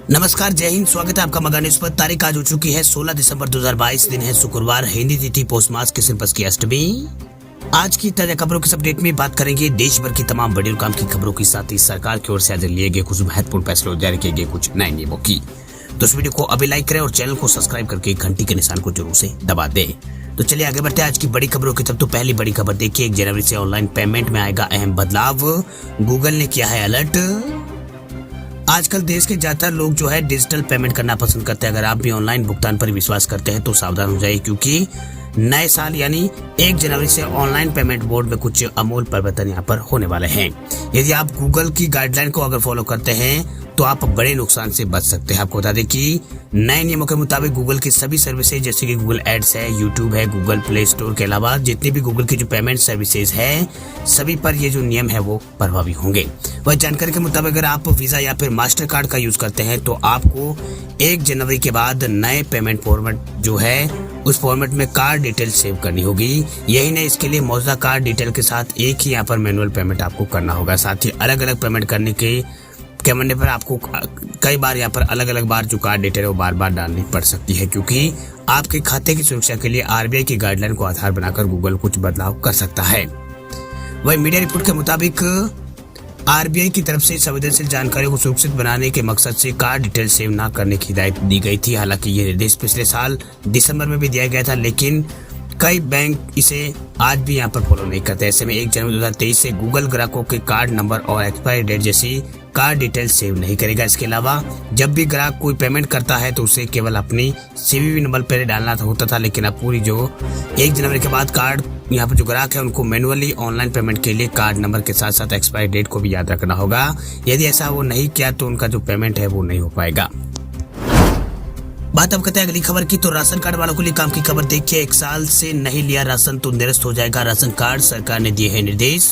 नमस्कार, जय हिंद। स्वागत है आपका मगा न्यूज पर। तारीख आज हो चुकी है 16 दिसंबर 2022, दिन है शुक्रवार, हिंदी तिथि पौष मास के सिंपस की अष्टमी। आज की ताजा खबरों के अपडेट में बात करेंगे देश भर की तमाम बड़ी और काम की खबरों के साथ ही सरकार की ओर से आज लिए गए कुछ महत्वपूर्ण फैसलों जारी किए गए कुछ नए नियमों की। तो इस वीडियो को अभी लाइक करें और चैनल को सब्सक्राइब करके घंटी के निशान को जरूर से दबा दे। तो चलिए आगे बढ़ते हैं आज की बड़ी खबरों की तरफ। तो पहली बड़ी खबर देखिए, 1 जनवरी से ऑनलाइन पेमेंट में आएगा अहम बदलाव, गूगल ने किया है अलर्ट। आजकल देश के ज्यादातर लोग जो है डिजिटल पेमेंट करना पसंद करते हैं। अगर आप भी ऑनलाइन भुगतान पर विश्वास करते हैं तो सावधान हो जाइए, क्योंकि नए साल यानी 1 जनवरी से ऑनलाइन पेमेंट बोर्ड में कुछ अमूल परिवर्तन यहाँ पर होने वाले हैं। यदि आप गूगल की गाइडलाइन को अगर फॉलो करते हैं तो आप बड़े नुकसान से बच सकते हैं। आपको बता दें कि नए नियमों के मुताबिक गूगल की सभी सर्विसेज जैसे कि गूगल एड्स है, यूट्यूब है, गूगल प्ले स्टोर के अलावा जितनी भी गूगल की जो पेमेंट सर्विसेज है सभी पर ये जो नियम है वो प्रभावी होंगे। वह जानकारी के मुताबिक अगर आप वीजा या फिर मास्टर कार्ड का यूज करते हैं तो आपको 1 जनवरी के बाद नए पेमेंट फॉर्मेट जो है उस फॉर्मेट में कार्ड डिटेल सेव करनी होगी। यही नहीं, इसके लिए मौजूदा कार्ड डिटेल के साथ एक ही यहाँ पर मैनुअल पेमेंट आपको करना होगा। साथ ही अलग अलग पेमेंट करने के बनने पर आपको कई बार यहाँ पर अलग अलग बार जो कार्ड डिटेल है वो बार बार डालनी पड़ सकती है, क्योंकि आपके खाते की सुरक्षा के लिए आरबीआई की गाइडलाइन को आधार बनाकर गूगल कुछ बदलाव कर सकता है। वही मीडिया रिपोर्ट के मुताबिक आरबीआई की तरफ से संवेदनशील जानकारियों को सुरक्षित बनाने के मकसद से कार्ड डिटेल सेव न करने की हिदायत दी गई थी। हालांकि ये निर्देश पिछले साल दिसंबर में भी दिया गया था, लेकिन कई बैंक इसे आज भी यहाँ पर फॉलो नहीं करते। ऐसे में 1 जनवरी 2023 से गूगल ग्राहकों के कार्ड नंबर और एक्सपायरी डेट जैसी कार्ड डिटेल सेव नहीं करेगा। इसके अलावा जब भी ग्राहक कोई पेमेंट करता है तो उसे केवल अपनी सीवीवी नंबर पहले डालना होता था, लेकिन अब पूरी जो 1 जनवरी के बाद कार्ड यहाँ पर जो ग्राहक है उनको मैनुअली ऑनलाइन पेमेंट के लिए कार्ड नंबर के साथ साथ एक्सपायरी डेट को भी याद रखना होगा। यदि ऐसा वो नहीं किया तो उनका जो पेमेंट है वो नहीं हो पाएगा। बात अब करते हैं अगली खबर की। तो राशन कार्ड वालों के लिए काम की खबर देखिए, 1 साल से नहीं लिया राशन तो निरस्त हो जाएगा राशन कार्ड, सरकार ने दिए हैं निर्देश।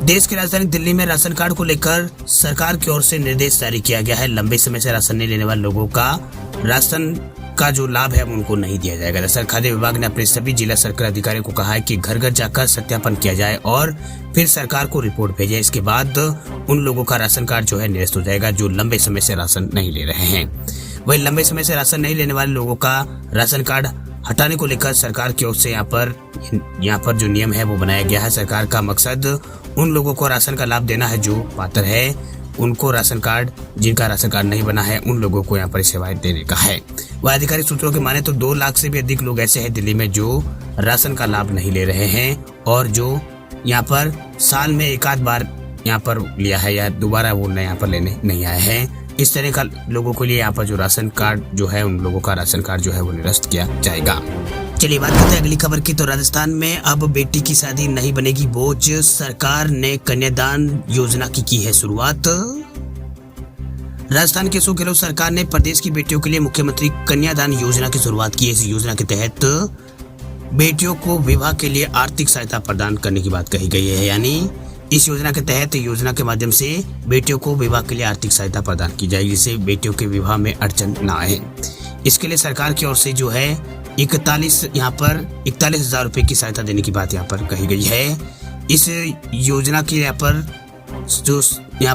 देश की राजधानी दिल्ली में राशन कार्ड को लेकर सरकार की ओर से निर्देश जारी किया गया है। लंबे समय से राशन नहीं लेने वाले लोगों का राशन का जो लाभ है उनको नहीं दिया जाएगा। दरअसल खाद्य विभाग ने अपने सभी जिला सरकार अधिकारियों को कहा है कि घर घर जाकर सत्यापन किया जाए और फिर सरकार को रिपोर्ट भेजे। इसके बाद उन लोगों का राशन कार्ड जो है निरस्त हो जाएगा जो लंबे समय से राशन नहीं ले रहे हैं। वही लंबे समय से राशन नहीं लेने वाले लोगों का राशन कार्ड हटाने को लेकर सरकार की ओर से यहाँ पर जो नियम है वो बनाया गया है। सरकार का मकसद उन लोगों को राशन का लाभ देना है जो पात्र है, उनको राशन कार्ड, जिनका राशन कार्ड नहीं बना है उन लोगों को यहाँ पर सेवाएं देने का है। वह आधिकारिक सूत्रों के माने तो 2 लाख से भी अधिक लोग ऐसे हैं दिल्ली में जो राशन का लाभ नहीं ले रहे हैं और जो यहाँ पर साल में एक आध बार यहाँ पर लिया है या दोबारा वो यहाँ पर लेने नहीं आए हैं। इस तरह का लोगों के लिए यहाँ पर जो राशन कार्ड जो है उन लोगों का राशन कार्ड जो है वो निरस्त किया जाएगा। चलिए बात करते हैं अगली खबर की। तो राजस्थान में अब बेटी की शादी नहीं बनेगी बोझ, सरकार ने कन्यादान योजना की है शुरुआत। राजस्थान की अशोक गहलोत सरकार ने प्रदेश की बेटियों के लिए मुख्यमंत्री कन्यादान योजना की शुरुआत की है। इस योजना के तहत बेटियों को विवाह के लिए आर्थिक सहायता प्रदान करने की बात कही गई है। यानी इस योजना के तहत योजना के माध्यम से बेटियों को विवाह के लिए आर्थिक सहायता प्रदान की जाएगी, जिससे बेटियों के विवाह में अड़चन न आए। इसके लिए सरकार की ओर से जो है 41,000 रुपए की सहायता देने की बात यहाँ पर कही गई है। इस योजना की यहाँ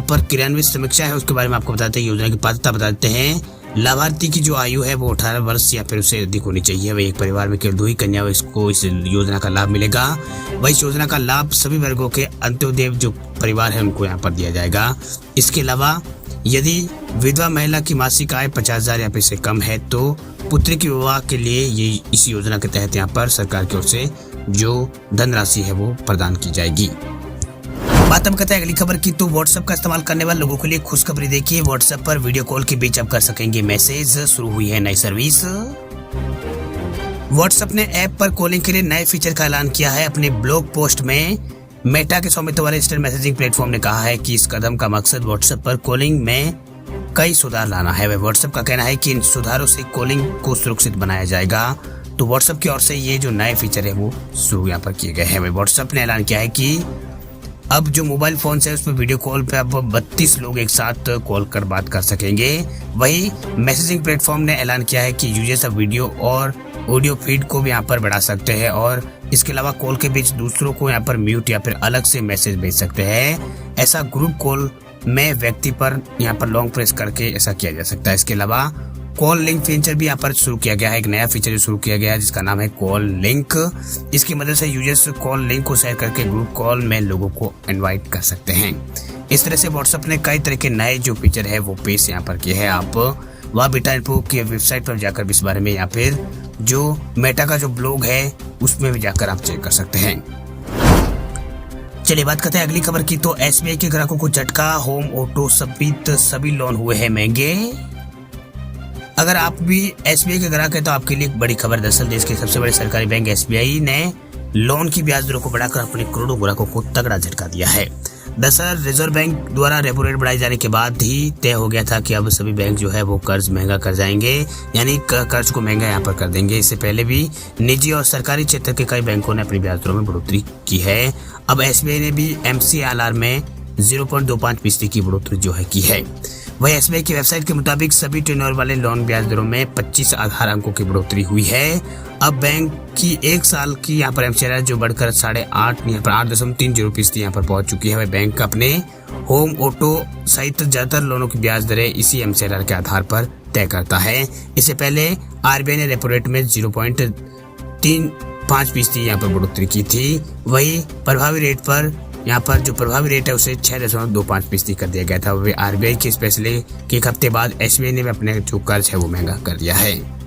पर क्रियान्वित समीक्षा है उसके बारे में आपको बताते हैं। योजना की पात्रता बता देते हैं। लाभार्थी की जो आयु है वो 18 वर्ष या फिर उससे अधिक होनी चाहिए। वही एक परिवार में केवल 2 ही कन्या इसको इस योजना का लाभ मिलेगा। वही इस योजना का लाभ सभी वर्गों के अंत्योदय जो परिवार है उनको यहाँ पर दिया जाएगा। इसके अलावा यदि विधवा महिला की मासिक आय 50,000 या फिर से कम है तो पुत्री के विवाह के लिए ये इस योजना के तहत यहाँ पर सरकार की ओर से जो धनराशि है वो प्रदान की जाएगी। बात हम करते हैं अगली खबर की। तो व्हाट्सएप का इस्तेमाल करने वाले लोगों के लिए खुशखबरी देखिए, व्हाट्सएप पर वीडियो कॉल के बीच अब कर सकेंगे मैसेज। शुरू हुई है नई सर्विस। व्हाट्सएप ने ऐप पर कॉलिंग के लिए नए फीचर का ऐलान किया है। अपने ब्लॉग पोस्ट में मेटा के स्वामित्व वाले इंस्टेंट मैसेजिंग प्लेटफॉर्म ने कहा है कि इस कदम का मकसद व्हाट्सएप पर कॉलिंग में कई सुधार लाना है। वह व्हाट्सएप का कहना है कि इन सुधारों से कॉलिंग को सुरक्षित बनाया जाएगा। तो व्हाट्सएप की ओर से ये जो नए फीचर है वो शुरू यहाँ पर किए गए हैं। व्हाट्सएप ने ऐलान किया है कि अब जो मोबाइल फोन है उस पर वीडियो कॉल पे अब 32 लोग एक साथ कॉल कर बात कर सकेंगे। वही मैसेजिंग प्लेटफॉर्म ने ऐलान किया है कि यूजर्स अब वीडियो और ऑडियो फीड को भी यहाँ पर बढ़ा सकते हैं और इसके अलावा कॉल के बीच दूसरों को यहाँ पर म्यूट या फिर अलग से मैसेज भेज सकते हैं। ऐसा ग्रुप कॉल में व्यक्ति पर यहाँ पर लॉन्ग प्रेस करके ऐसा किया जा सकता है। इसके अलावा कॉल लिंक फीचर भी यहाँ पर शुरू किया गया है। एक नया फीचर जो शुरू किया गया है जिसका नाम है कॉल लिंक। इसकी मदद से यूजर्स कॉल लिंक को शेयर करके ग्रुप कॉल में लोगों को इनवाइट कर सकते हैं। इस तरह से व्हाट्सएप ने कई तरह के नए जो फीचर है वो पेश यहाँ पर किए हैं। आप वह बीटा इन्फो की वेबसाइट पर जाकर भी इस बारे में या फिर जो मेटा का जो ब्लॉग है उसमें भी जाकर आप चेक कर सकते हैं। चलिए बात करते हैं अगली खबर की। तो एसबीआई के ग्राहकों को झटका, होम ऑटो समेत सभी लोन हुए हैं महंगे। अगर आप भी एसबीआई के ग्राहक हैं तो आपके लिए एक बड़ी खबर। दरअसल देश के सबसे बड़े सरकारी बैंक एसबीआई ने लोन की ब्याज दरों को बढ़ाकर अपने करोड़ों ग्राहकों को तगड़ा झटका दिया है। दरअसल रिजर्व बैंक द्वारा रेपो रेट बढ़ाए जाने के बाद ही तय हो गया था कि अब सभी बैंक जो है वो कर्ज महंगा कर जाएंगे, यानी कर्ज को महंगा यहाँ पर कर देंगे। इससे पहले भी निजी और सरकारी क्षेत्र के कई बैंकों ने अपनी ब्याज दरों में बढ़ोतरी की है। अब एसबीआई ने भी MCLR में 0.25% की बढ़ोतरी जो है की है। वही एसबीआई की वेबसाइट के मुताबिक सभी टेन्योर वाले लोन ब्याज दरों में 25 आधार अंकों की बढ़ोतरी हुई है। अब बैंक की एक साल की यहाँ पर MCLR जो बढ़कर 8.30% यहाँ पर पहुंच चुकी है। वह बैंक अपने होम, ऑटो सहित ज्यादातर लोनों की ब्याज दरें इसी MCLR के आधार पर तय करता है। इससे पहले आरबीआई ने रेपो रेट में 0.35% यहाँ पर बढ़ोतरी की थी। वही प्रभावी रेट पर यहाँ पर जो प्रभावी रेट है उसे 6.25% कर दिया गया था। वे आरबीआई के इस फैसले के एक हफ्ते बाद एसबीआई ने भी अपने जो कर्ज है वो महंगा कर दिया है।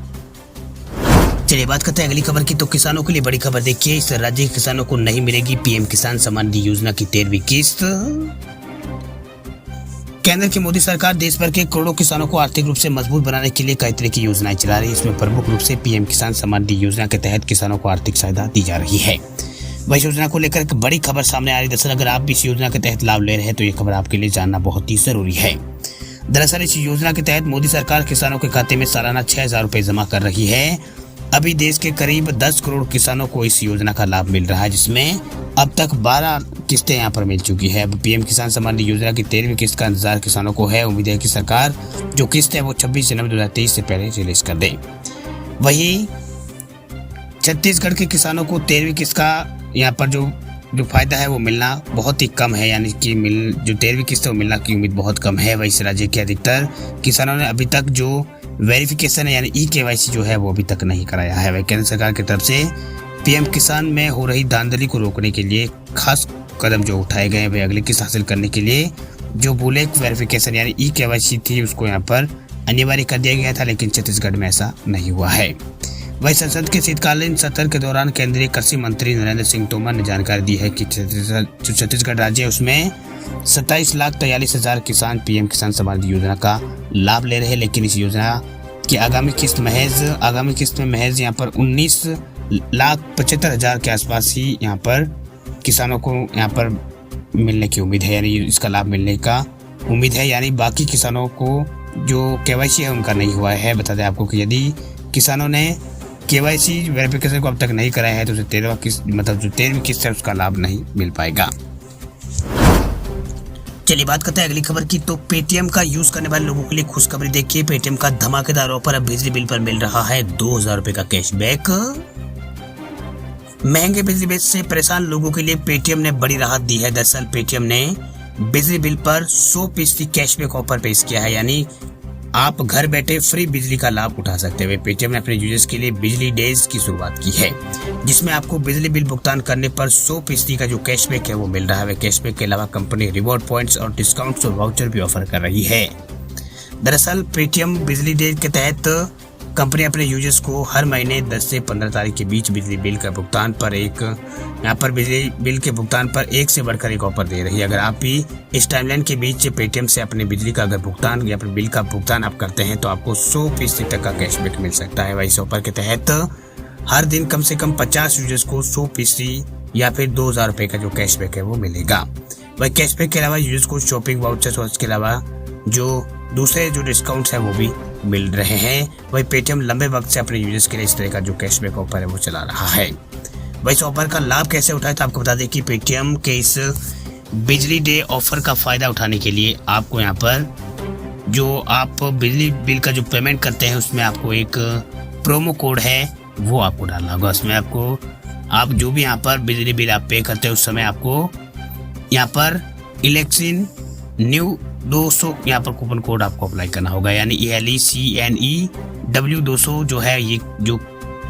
चलिए बात करते हैं अगली खबर की। तो किसानों के लिए बड़ी खबर देखिए। इस राज्य के किसानों को नहीं मिलेगी पीएम किसान सम्मान निधि योजना की 13वीं किस्त। केंद्र की मोदी सरकार देश भर के करोड़ों किसानों को आर्थिक रूप से मजबूत बनाने के लिए कई तरह की योजनाएं चला रही है। इसमें प्रमुख रूप से पीएम किसान सम्मान निधि योजना के तहत किसानों को आर्थिक सहायता दी जा रही है। वही योजना को लेकर एक बड़ी खबर सामने आ रही है। दरअसल अगर आप भी इस योजना के तहत लाभ ले रहे हैं तो ये खबर आपके लिए जानना बहुत ही जरूरी है। दरअसल इस योजना के तहत मोदी सरकार किसानों के खाते में सालाना 6,000 रुपए जमा कर रही है। अभी देश के करीब 10 करोड़ किसानों को इस योजना का लाभ मिल रहा है, जिसमें अब तक 12 किस्तें यहाँ पर मिल चुकी है। अब पीएम किसान सम्मान निधि योजना की 13वीं किस्त का इंतजार किसानों को है। उम्मीद है कि सरकार जो किस्त है वो 26 जनवरी 2023 से पहले रिलीज कर दे। वही छत्तीसगढ़ के किसानों को 13वीं किस्त का यहाँ पर जो फायदा है वो मिलना बहुत ही कम है, यानी कि जो 13वीं किस्त है वो मिलना की उम्मीद बहुत कम है। वही इस राज्य के अधिकतर किसानों ने अभी तक जो वेरिफिकेशन है यानी eKYC जो है वो अभी तक नहीं कराया है। वही केंद्र सरकार की तरफ से पीएम किसान में हो रही धांधली को रोकने के लिए खास कदम जो उठाए गए हैं। वे अगली किस्त हासिल करने के लिए जो बुलेट वेरिफिकेशन यानी eKYC थी उसको यहाँ पर अनिवार्य कर दिया गया था, लेकिन छत्तीसगढ़ में ऐसा नहीं हुआ है। वही संसद के शीतकालीन सत्र के दौरान केंद्रीय कृषि मंत्री नरेंद्र सिंह तोमर ने जानकारी दी है कि जो छत्तीसगढ़ राज्य है उसमें 27,43,000 किसान पीएम किसान सम्मान निधि योजना का लाभ ले रहे हैं, लेकिन इस योजना की आगामी किस्त में महज यहाँ पर 19,75,000 के आसपास ही यहाँ पर किसानों को यहाँ पर मिलने की उम्मीद है, यानी इसका लाभ मिलने का उम्मीद है। यानी बाकी किसानों को जो KYC है उनका नहीं हुआ है। बता दें आपको कि यदि किसानों ने KYC वेरिफिकेशन को अब तक नहीं कराया है तो उसे 13वीं किस्त है उसका लाभ नहीं मिल पाएगा। चलिए बात करते हैं अगली खबर की। तो पेटीएम का यूज करने वाले लोगों के लिए खुशखबरी देखिए। पेटीएम का धमाकेदार ऑफर अब बिजली बिल पर मिल रहा है 2,000 रुपए का कैशबैक। महंगे बिजली बिल से परेशान लोगों के लिए पेटीएम ने बड़ी राहत दी है। दरअसल पेटीएम ने बिजली बिल पर 100% कैशबैक ऑफर पेश किया है, यानी आप घर बैठे फ्री बिजली का लाभ उठा सकते हैं। पेटीएम ने अपने यूजर्स के लिए बिजली डेज की शुरुआत की है, जिसमें आपको बिजली बिल भुगतान करने पर 100% का जो कैशबैक है वो मिल रहा है। कैशबैक के अलावा कंपनी रिवॉर्ड पॉइंट्स और डिस्काउंट्स और वाउचर भी ऑफर कर रही है। दरअसल पेटीएम बिजली डे के तहत कंपनी अपने यूजर्स को हर महीने 10 से 15 तारीख के बीच बिजली बिल के भुगतान पर एक से बढ़कर एक ऑफर दे रही है। अगर आप भी इस टाइमलाइन के बीच पेटीएम से अपने बिजली का अगर भुगतान या फिर बिल का भुगतान आप करते हैं तो आपको 100% तक का कैशबैक मिल सकता है। वही इस ऑफर के तहत हर दिन कम से कम 50 यूजर्स को 100% या फिर 2,000 रुपए का जो कैशबैक है वो मिलेगा। वही कैशबैक के अलावा यूजर्स को शॉपिंग वाउचर्स और इसके अलावा जो दूसरे जो डिस्काउंट्स हैं वो भी मिल रहे हैं। वही पेटीएम लंबे वक्त से अपने यूजर्स के लिए इस तरह का जो कैशबैक ऑफर है वो चला रहा है। वही इस ऑफर का लाभ कैसे उठाए तो आपको बता दें कि पेटीएम के इस बिजली डे ऑफर का फायदा उठाने के लिए आपको यहाँ पर जो आप बिजली बिल का जो पेमेंट करते हैं उसमें आपको एक प्रोमो कोड है वो आपको डालना होगा। उसमें आपको आप जो भी यहाँ पर बिजली बिल आप पे करते हैं उस समय आपको यहाँ पर इलेक्शन न्यू 200 यहाँ पर कूपन कोड आपको अप्लाई करना होगा, यानी LECNEW200 जो है, ये जो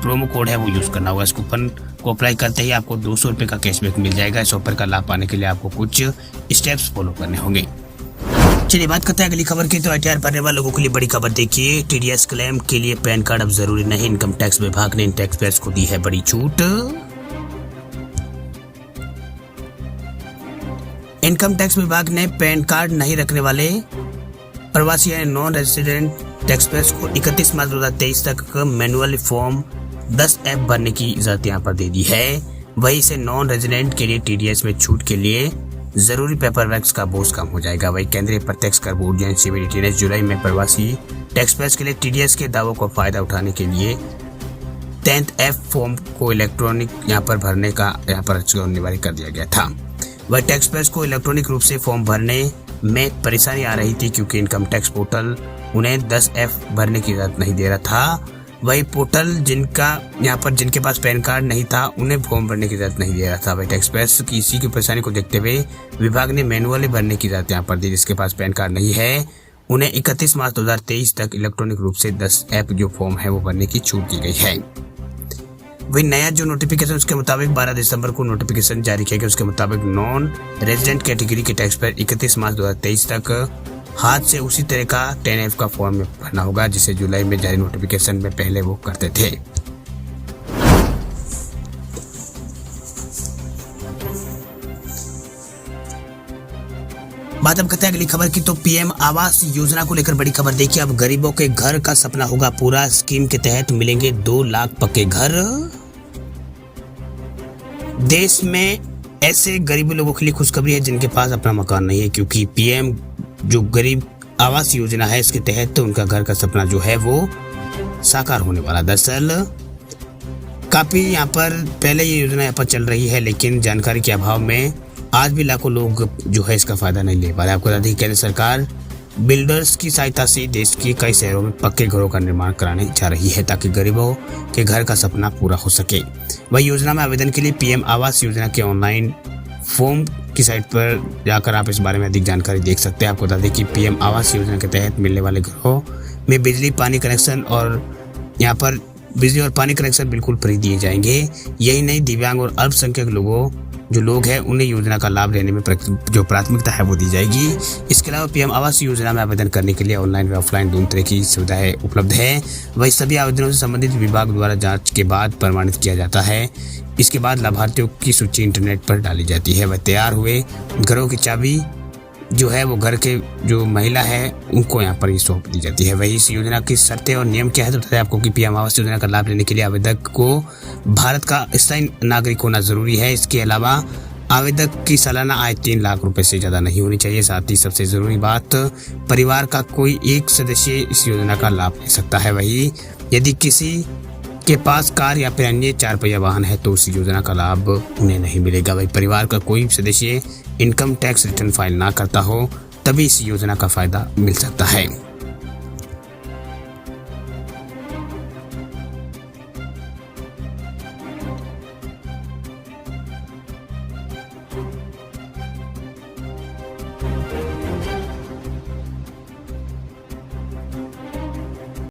प्रोमो कोड है वो यूज़ करना होगा। इस कूपन को अप्लाई करते ही आपको 200 रुपये का कैशबैक मिल जाएगा। इस ऑफर का लाभ पाने के लिए आपको कुछ स्टेप्स फॉलो करने होंगे। चलिए बात करते हैं अगली खबर की। तो ITR भरने वाले लोगों के लिए बड़ी खबर देखिए, TDS क्लेम के लिए पैन कार्ड अब जरूरी नहीं। इनकम टैक्स विभाग ने इन टैक्स पेयर्स को दी है बड़ी छूट। इनकम टैक्स विभाग ने पैन कार्ड नहीं रखने वाले प्रवासी यानी नॉन रेजिडेंट टैक्स पेयर्स को 31 मार्च 2023 तक मैनुअल फॉर्म 10F भरने की इजाजत यहाँ पर दे दी है। वहीं से नॉन रेजिडेंट के लिए TDS में छूट के लिए जरूरी पेपर वर्क का बोझ कम हो जाएगा। वही केंद्रीय प्रत्यक्ष कर बोर्ड यानी CBDT ने जुलाई में प्रवासी टैक्स पेयर्स के लिए TDS के दावों को फायदा उठाने के लिए 10F फॉर्म को इलेक्ट्रॉनिक यहाँ पर भरने का यहाँ पर अनिवार्य कर दिया गया था। वह टैक्स पेयर्स को इलेक्ट्रॉनिक रूप से फॉर्म भरने में परेशानी आ रही थी क्योंकि इनकम टैक्स पोर्टल उन्हें 10F भरने की इजाजत नहीं दे रहा था। वही पोर्टल जिनके पास पैन कार्ड नहीं था उन्हें फॉर्म भरने की इजाजत नहीं दे रहा था। वही टैक्स पेयर्स की इसी की परेशानी को देखते हुए विभाग ने मैनुअली भरने की इजाजत यहाँ पर दी। जिसके पास पैन कार्ड नहीं है उन्हें 31 मार्च 2023 तक इलेक्ट्रॉनिक रूप से 10F जो फॉर्म है वो भरने की छूट दी गई है। वही नया जो नोटिफिकेशन उसके मुताबिक 12 दिसंबर को नोटिफिकेशन जारी किया गया। उसके मुताबिक नॉन रेजिडेंट कैटेगरी के टैक्स पेयर 31 मार्च 2023 तक हाथ से उसी तरह का 10F का फॉर्म में भरना होगा जिसे जुलाई में जारी नोटिफिकेशन में पहले वो करते थे। बात अब करते हैं अगली खबर की। तो PM आवास योजना को लेकर बड़ी खबर देखिए, अब गरीबों के घर का सपना होगा पूरा। स्कीम के तहत मिलेंगे 2 लाख पक्के घर। देश में ऐसे गरीब लोगों के लिए खुशखबरी है जिनके पास अपना मकान नहीं है, क्योंकि PM जो गरीब आवास योजना है इसके तहत तो उनका घर का सपना जो है वो साकार होने वाला। दरअसल काफी यहाँ पर पहले ये योजना यहाँ पर चल रही है, लेकिन जानकारी के अभाव में आज भी लाखों लोग जो है इसका फायदा नहीं ले पा रहे। आपको बता दें केंद्र सरकार बिल्डर्स की सहायता से देश के कई शहरों में पक्के घरों का निर्माण कराने जा रही है ताकि गरीबों के घर का सपना पूरा हो सके। वही योजना में आवेदन के लिए PM आवास योजना के ऑनलाइन फॉर्म की साइट पर जाकर आप इस बारे में अधिक जानकारी देख सकते हैं। आपको बता दें कि PM आवास योजना के तहत मिलने वाले घरों में बिजली पानी कनेक्शन और यहाँ पर बिजली और पानी कनेक्शन बिल्कुल फ्री दिए जाएंगे। यही नहीं, दिव्यांग और अल्पसंख्यक लोग हैं उन्हें योजना का लाभ लेने में जो प्राथमिकता है वो दी जाएगी। इसके अलावा PM आवास योजना में आवेदन करने के लिए ऑनलाइन व ऑफलाइन दोनों तरह की सुविधाएं उपलब्ध है। वही सभी आवेदनों से संबंधित विभाग द्वारा जांच के बाद प्रमाणित किया जाता है। इसके बाद लाभार्थियों की सूची इंटरनेट पर डाली जाती है। वह तैयार हुए घरों की चाबी जो है वो घर के जो महिला है उनको यहाँ पर ही सौंप दी जाती है। वही इस योजना की शर्तें और नियम क्या है तो बताया आपको कि PM आवास योजना का लाभ लेने के लिए आवेदक को भारत का स्थायी नागरिक होना जरूरी है। इसके अलावा आवेदक की सालाना आय 3 लाख रुपए से ज्यादा नहीं होनी चाहिए। साथ ही सबसे जरूरी बात, परिवार का कोई एक सदस्य इस योजना का लाभ ले सकता है। वही यदि किसी के पास कार या फिर अन्य 4 पहिया वाहन है तो उस योजना का लाभ उन्हें नहीं मिलेगा। वही परिवार का कोई सदस्य इनकम टैक्स रिटर्न फाइल ना करता हो तभी इस योजना का फायदा मिल सकता है।